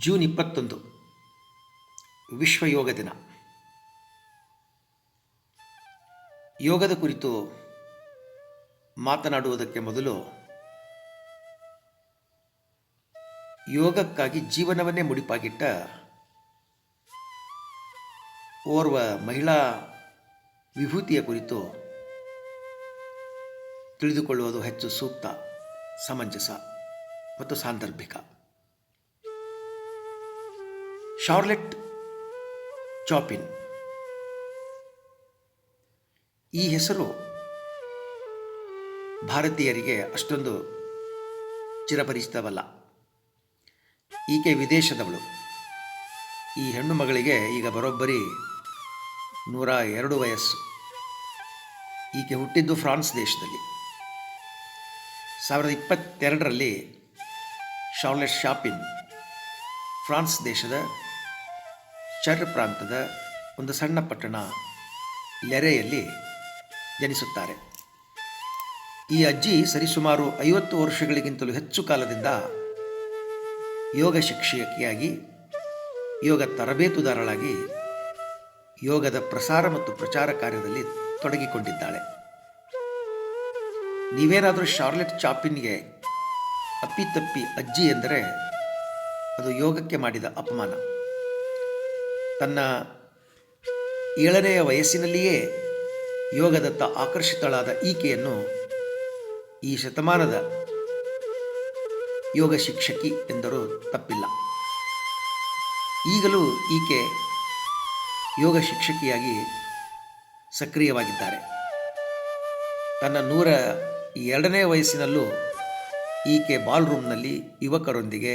June 21 ವಿಶ್ವ ಯೋಗ ದಿನ. ಯೋಗದ ಕುರಿತು ಮಾತನಾಡುವುದಕ್ಕೆ ಮೊದಲು ಯೋಗಕ್ಕಾಗಿ ಜೀವನವನ್ನೇ ಮುಡಿಪಾಗಿಟ್ಟ ಓರ್ವ ಮಹಿಳಾ ವಿಭೂತಿಯ ಕುರಿತು ತಿಳಿದುಕೊಳ್ಳುವುದು ಹೆಚ್ಚು ಸೂಕ್ತ, ಸಮಂಜಸ ಮತ್ತು ಸಾಂದರ್ಭಿಕ. ಶಾರ್ಲೆಟ್ ಚಾಪಿನ್ ಈ ಹೆಸರು ಭಾರತೀಯರಿಗೆ ಅಷ್ಟೊಂದು ಚಿರಪರಿಚಿತವಲ್ಲ. ಈಕೆ ವಿದೇಶದವಳು. ಈ ಹೆಣ್ಣು ಮಗಳಿಗೆ ಈಗ ಬರೋಬ್ಬರಿ 102 ವಯಸ್ಸು. ಈಕೆ ಹುಟ್ಟಿದ್ದು ಫ್ರಾನ್ಸ್ ದೇಶದಲ್ಲಿ. 1922ರಲ್ಲಿ ಶಾರ್ಲೆಟ್ ಶಾಪಿನ್ ಫ್ರಾನ್ಸ್ ದೇಶದ ಚರ್ ಪ್ರಾಂತದ ಒಂದು ಸಣ್ಣ ಪಟ್ಟಣ ಲೆರೆಯಲ್ಲಿ ಜನಿಸುತ್ತಾರೆ. ಈ ಅಜ್ಜಿ ಸರಿಸುಮಾರು 50 ವರ್ಷಗಳಿಗಿಂತಲೂ ಹೆಚ್ಚು ಕಾಲದಿಂದ ಯೋಗ ಶಿಕ್ಷಕಿಯಾಗಿ, ಯೋಗ ತರಬೇತುದಾರಳಾಗಿ ಯೋಗದ ಪ್ರಸಾರ ಮತ್ತು ಪ್ರಚಾರ ಕಾರ್ಯದಲ್ಲಿ ತೊಡಗಿಕೊಂಡಿದ್ದಾಳೆ. ನೀವೇನಾದರೂ ಶಾರ್ಲೆಟ್ ಚಾಪಿನ್ಗೆ ಅಪ್ಪಿತಪ್ಪಿ ಅಜ್ಜಿ ಎಂದರೆ ಅದು ಯೋಗಕ್ಕೆ ಮಾಡಿದ ಅಪಮಾನ. ತನ್ನ 7ನೆಯ ವಯಸ್ಸಿನಲ್ಲಿಯೇ ಯೋಗದತ್ತ ಆಕರ್ಷಿತಳಾದ ಈಕೆಯನ್ನು ಈ ಶತಮಾನದ ಯೋಗ ಶಿಕ್ಷಕಿ ಎಂದರೂ ತಪ್ಪಿಲ್ಲ. ಈಗಲೂ ಈಕೆ ಯೋಗ ಶಿಕ್ಷಕಿಯಾಗಿ ಸಕ್ರಿಯವಾಗಿದ್ದಾರೆ. ತನ್ನ 102ನೇ ವಯಸ್ಸಿನಲ್ಲೂ ಈಕೆ ಬಾಲ್ರೂಮ್ನಲ್ಲಿ ಯುವಕರೊಂದಿಗೆ,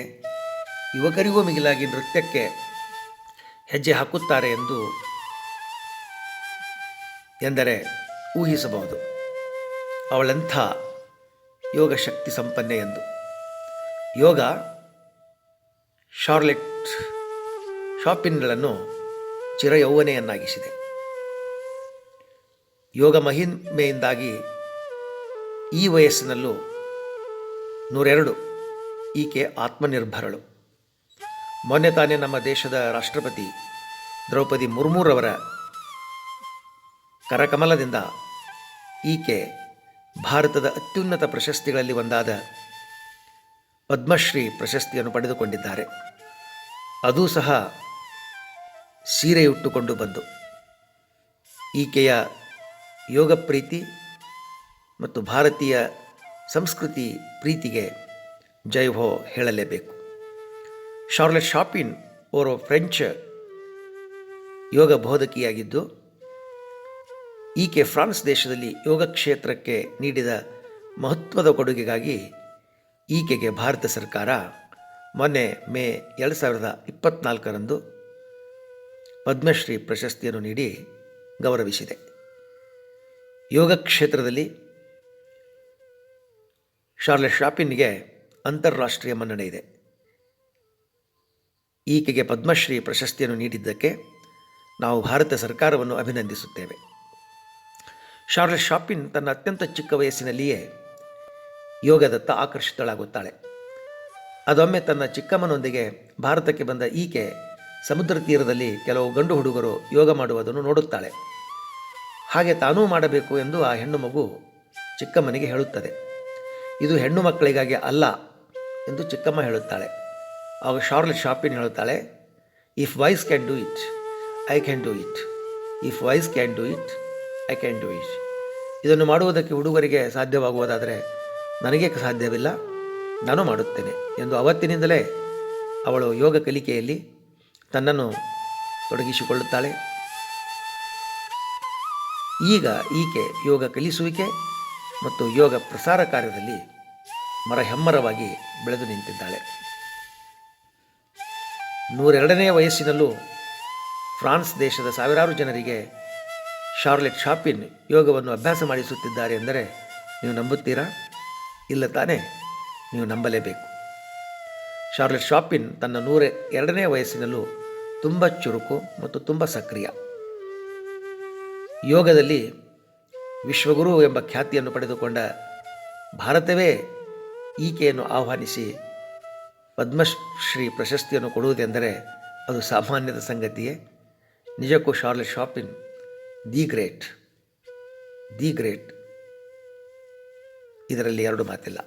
ಯುವಕರಿಗೂ ಮಿಗಿಲಾಗಿ ನೃತ್ಯಕ್ಕೆ ಹೆಜ್ಜೆ ಹಾಕುತ್ತಾರೆ ಎಂದರೆ ಊಹಿಸಬಹುದು ಅವಳೆಂಥ ಯೋಗ ಶಕ್ತಿ ಸಂಪನ್ನೆ ಎಂದು. ಯೋಗ ಶಾರ್ಲೆಟ್ ಶಾಪಿನ್ಗಳನ್ನು ಚಿರಯೌವನೆಯನ್ನಾಗಿಸಿದೆ. ಯೋಗ ಮಹಿಮೆಯಿಂದಾಗಿ ಈ ವಯಸ್ಸಿನಲ್ಲೂ 102 ಈಕೆ ಆತ್ಮನಿರ್ಭರಳು. ಮೊನ್ನೆ ತಾನೇ ನಮ್ಮ ದೇಶದ ರಾಷ್ಟ್ರಪತಿ ದ್ರೌಪದಿ ಮುರ್ಮುರವರ ಕರಕಮಲದಿಂದ ಈಕೆ ಭಾರತದ ಅತ್ಯುನ್ನತ ಪ್ರಶಸ್ತಿಗಳಲ್ಲಿ ಒಂದಾದ ಪದ್ಮಶ್ರೀ ಪ್ರಶಸ್ತಿಯನ್ನು ಪಡೆದುಕೊಂಡಿದ್ದಾರೆ. ಅದೂ ಸಹ ಸೀರೆಯುಟ್ಟುಕೊಂಡು ಬಂದು. ಈಕೆಯ ಯೋಗ ಪ್ರೀತಿ ಮತ್ತು ಭಾರತೀಯ ಸಂಸ್ಕೃತಿ ಪ್ರೀತಿಗೆ ಜೈಹೋ ಹೇಳಲೇಬೇಕು. ಶಾರ್ಲೆಟ್ ಶಾಪಿನ್ ಓರ್ವ ಫ್ರೆಂಚ್ ಯೋಗ ಬೋಧಕಿಯಾಗಿದ್ದು, ಈಕೆ ಫ್ರಾನ್ಸ್ ದೇಶದಲ್ಲಿ ಯೋಗ ಕ್ಷೇತ್ರಕ್ಕೆ ನೀಡಿದ ಮಹತ್ವದ ಕೊಡುಗೆಗಾಗಿ ಈಕೆಗೆ ಭಾರತ ಸರ್ಕಾರ ಮೊನ್ನೆ ಮೇ 2024ರಂದು ಪದ್ಮಶ್ರೀ ಪ್ರಶಸ್ತಿಯನ್ನು ನೀಡಿ ಗೌರವಿಸಿದೆ. ಯೋಗ ಕ್ಷೇತ್ರದಲ್ಲಿ ಶಾರ್ಲೆಟ್ ಶಾಪಿನ್ಗೆ ಅಂತಾರಾಷ್ಟ್ರೀಯ ಮನ್ನಣೆ ಇದೆ. ಈಕೆಗೆ ಪದ್ಮಶ್ರೀ ಪ್ರಶಸ್ತಿಯನ್ನು ನೀಡಿದ್ದಕ್ಕೆ ನಾವು ಭಾರತ ಸರ್ಕಾರವನ್ನು ಅಭಿನಂದಿಸುತ್ತೇವೆ. ಶಾರ್ಲೆಟ್ ಶಾಪಿನ್ ತನ್ನ ಅತ್ಯಂತ ಚಿಕ್ಕ ವಯಸ್ಸಿನಲ್ಲಿಯೇ ಯೋಗದತ್ತ ಆಕರ್ಷಿತಳಾಗುತ್ತಾಳೆ. ಅದೊಮ್ಮೆ ತನ್ನ ಚಿಕ್ಕಮ್ಮನೊಂದಿಗೆ ಭಾರತಕ್ಕೆ ಬಂದ ಈಕೆ ಸಮುದ್ರ ತೀರದಲ್ಲಿ ಕೆಲವು ಗಂಡು ಹುಡುಗರು ಯೋಗ ಮಾಡುವುದನ್ನು ನೋಡುತ್ತಾಳೆ. ಹಾಗೆ ತಾನೂ ಮಾಡಬೇಕು ಎಂದು ಆ ಹೆಣ್ಣು ಮಗು ಚಿಕ್ಕಮ್ಮನಿಗೆ ಹೇಳುತ್ತದೆ. ಇದು ಹೆಣ್ಣು ಮಕ್ಕಳಿಗಾಗಿ ಅಲ್ಲ ಎಂದು ಚಿಕ್ಕಮ್ಮ ಹೇಳುತ್ತಾಳೆ. ಆಗ ಶಾರ್ಲೆಟ್ ಶಾಪಿನ್ ಹೇಳುತ್ತಾಳೆ, if boys can do it, I can do it. If boys can do it, I can do it. ಇದನ್ನು ಮಾಡುವುದಕ್ಕೆ ಹುಡುಗರಿಗೆ ಸಾಧ್ಯವಾಗುವುದಾದರೆ ನನಗೆ ಸಾಧ್ಯವಿಲ್ಲ, ನಾನು ಮಾಡುತ್ತೇನೆ ಎಂದು ಅವತ್ತಿನಿಂದಲೇ ಅವಳು ಯೋಗ ಕಲಿಕೆಯಲ್ಲಿ ತನ್ನನ್ನು ತೊಡಗಿಸಿಕೊಳ್ಳುತ್ತಾಳೆ. ಈಗ ಈಕೆ ಯೋಗ ಕಲಿಸುವಿಕೆ ಮತ್ತು ಯೋಗ ಪ್ರಸಾರ ಕಾರ್ಯದಲ್ಲಿ ಮರಹೆಮ್ಮರವಾಗಿ ಬೆಳೆದು ನಿಂತಿದ್ದಾಳೆ. 102ನೇ ವಯಸ್ಸಿನಲ್ಲೂ ಫ್ರಾನ್ಸ್ ದೇಶದ ಸಾವಿರಾರು ಜನರಿಗೆ ಶಾರ್ಲೆಟ್ ಶಾಪಿನ್ ಯೋಗವನ್ನು ಅಭ್ಯಾಸ ಮಾಡಿಸುತ್ತಿದ್ದಾರೆ ಎಂದರೆ ನೀವು ನಂಬುತ್ತೀರಾ? ಇಲ್ಲ ತಾನೇ? ನೀವು ನಂಬಲೇಬೇಕು. ಶಾರ್ಲೆಟ್ ಶಾಪಿನ್ ತನ್ನ 102ನೇ ವಯಸ್ಸಿನಲ್ಲೂ ತುಂಬ ಚುರುಕು ಮತ್ತು ತುಂಬ ಸಕ್ರಿಯ. ಯೋಗದಲ್ಲಿ ವಿಶ್ವಗುರು ಎಂಬ ಖ್ಯಾತಿಯನ್ನು ಪಡೆದುಕೊಂಡ ಭಾರತವೇ ಈಕೆಯನ್ನು ಆಹ್ವಾನಿಸಿ ಪದ್ಮಶ್ರೀ ಪ್ರಶಸ್ತಿಯನ್ನು ಕೊಡುವುದೆಂದರೆ ಅದು ಸಾಮಾನ್ಯದ ಸಂಗತಿಯೇ? ನಿಜಕ್ಕೂ ಶಾರ್ಲೆಟ್ ಶಾಪಿನ್ ದಿ ಗ್ರೇಟ್, ಇದರಲ್ಲಿ ಎರಡು ಮಾತಿಲ್ಲ.